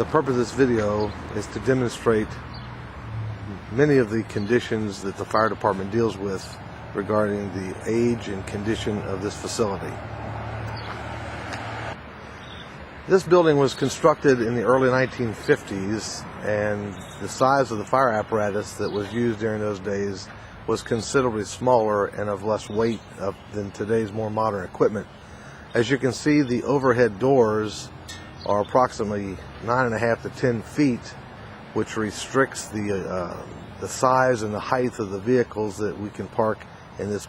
The purpose of this video is to demonstrate many of the conditions that the fire department deals with regarding the age and condition of this facility. This building was constructed in the early 1950s, and the size of the fire apparatus that was used during those days was considerably smaller and of less weight than today's more modern equipment. As you can see, the overhead doors are approximately 9.5 to 10 feet, which restricts the size and the height of the vehicles that we can park in this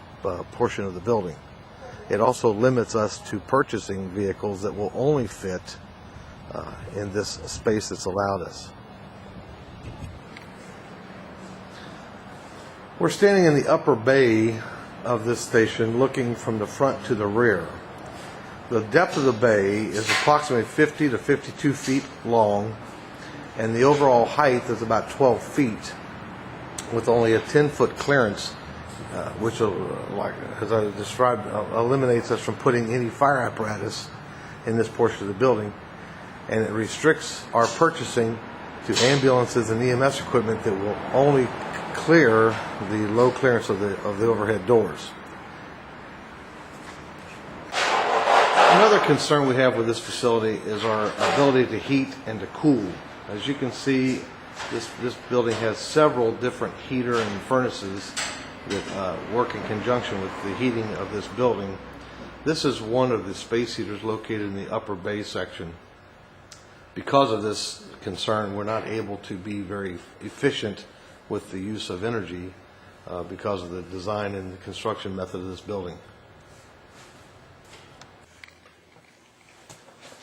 portion of the building. It also limits us to purchasing vehicles that will only fit in this space that's allowed us. We're standing in the upper bay of this station, looking from the front to the rear. The depth of the bay is approximately 50 to 52 feet long, and the overall height is about 12 feet, with only a 10-foot clearance, which, like as I described, eliminates us from putting any fire apparatus in this portion of the building, and it restricts our purchasing to ambulances and EMS equipment that will only clear the low clearance of the overhead doors. Another concern we have with this facility is our ability to heat and to cool. As you can see, this building has several different heater and furnaces that work in conjunction with the heating of this building. This is one of the space heaters located in the upper bay section. Because of this concern, we're not able to be very efficient with the use of energy because of the design and the construction method of this building.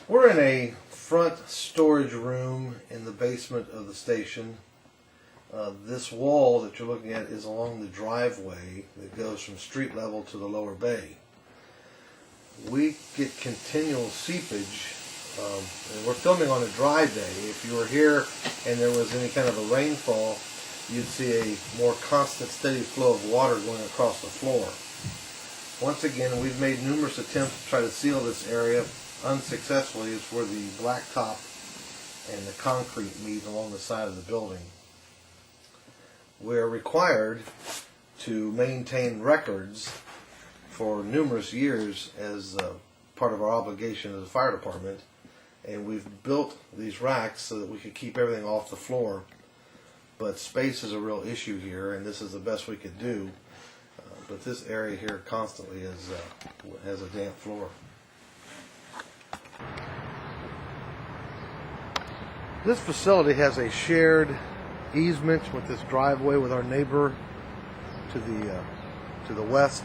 We're in a front storage room in the basement of the station. This wall that you're looking at is along the driveway that goes from street level to the lower bay. We get continual seepage, and we're filming on a dry day. If you were here and there was any kind of a rainfall, you'd see a more constant, steady flow of water going across the floor. Once again, we've made numerous attempts to try to seal this area. Unsuccessfully, it's where the blacktop and the concrete meet along the side of the building. We're required to maintain records for numerous years as part of our obligation as a fire department, and we've built these racks so that we could keep everything off the floor. But space is a real issue here, and this is the best we could do. But this area here constantly has a damp floor. This facility has a shared easement with this driveway with our neighbor to the west.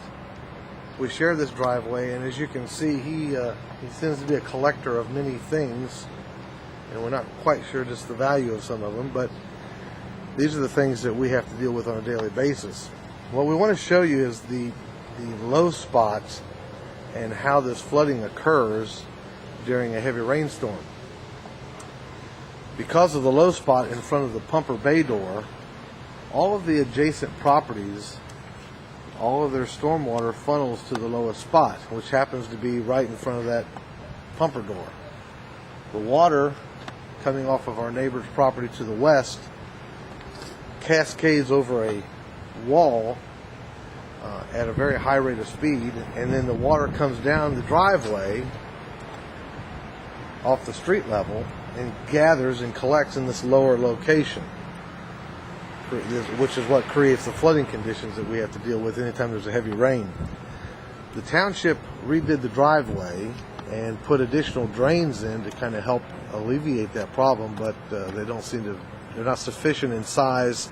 We share this driveway, and as you can see, he seems to be a collector of many things, and we're not quite sure just the value of some of them, but these are the things that we have to deal with on a daily basis. What we want to show you is the low spots and how this flooding occurs during a heavy rainstorm. Because of the low spot in front of the pumper bay door, all of the adjacent properties, all of their stormwater funnels to the lowest spot, which happens to be right in front of that pumper door. The water coming off of our neighbor's property to the west cascades over a wall at a very high rate of speed, and then the water comes down the driveway off the street level and gathers and collects in this lower location, which is what creates the flooding conditions that we have to deal with anytime there's a heavy rain. The township redid the driveway and put additional drains in to kind of help alleviate that problem, but they're not sufficient in size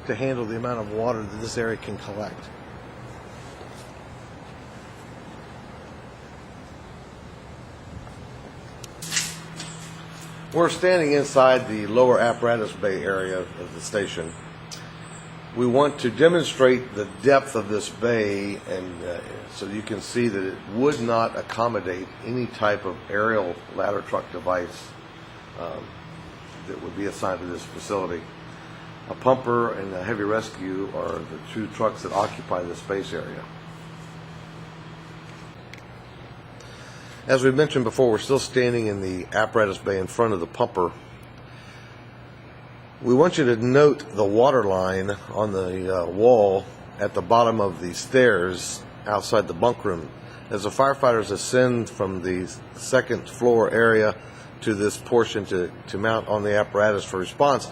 to handle the amount of water that this area can collect. We're standing inside the lower apparatus bay area of the station. We want to demonstrate the depth of this bay, and so you can see that it would not accommodate any type of aerial ladder truck device that would be assigned to this facility. A pumper and a heavy rescue are the two trucks that occupy the space area. As we mentioned before, we're still standing in the apparatus bay in front of the pumper We want you to note the water line on the wall at the bottom of the stairs outside the bunk room. As the firefighters ascend from the second floor area to this portion to mount on the apparatus for response,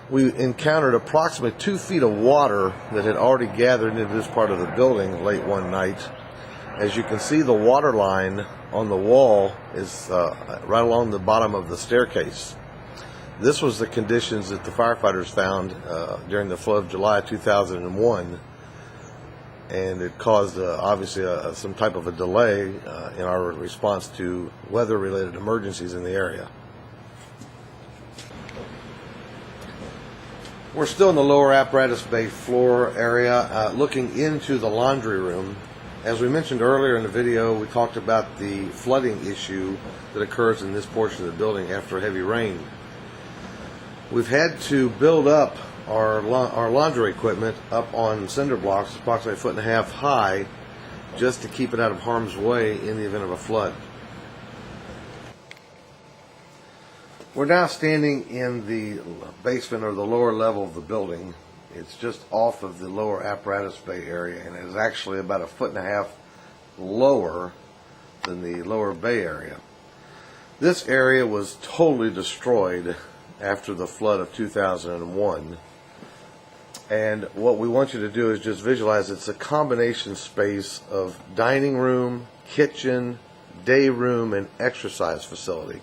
we encountered approximately 2 feet of water that had already gathered into this part of the building late one night. As you can see, the water line on the wall is right along the bottom of the staircase. This was the conditions that the firefighters found during the flood of July 2001, and it caused obviously some type of a delay in our response to weather-related emergencies in the area. We're still in the lower apparatus bay floor area, looking into the laundry room. As we mentioned earlier in the video, we talked about the flooding issue that occurs in this portion of the building after heavy rain. We've had to build up our laundry equipment up on cinder blocks approximately 1.5 feet high just to keep it out of harm's way in the event of a flood. We're now standing in the basement or the lower level of the building. It's just off of the lower apparatus bay area, and it is actually about 1.5 feet lower than the lower bay area. This area was totally destroyed after the flood of 2001. And what we want you to do is just visualize it's a combination space of dining room, kitchen, day room, and exercise facility.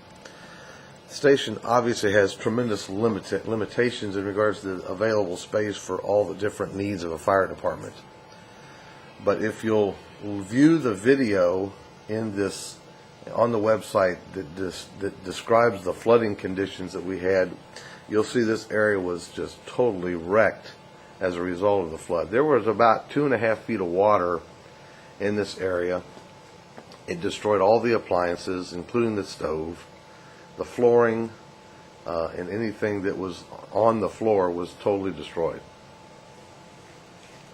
The station obviously has tremendous limitations in regards to the available space for all the different needs of a fire department. But if you'll view the video in this on the website that describes the flooding conditions that we had, you'll see this area was just totally wrecked as a result of the flood. There was about 2.5 feet of water in this area. It destroyed all the appliances, including the stove. The flooring and anything that was on the floor was totally destroyed.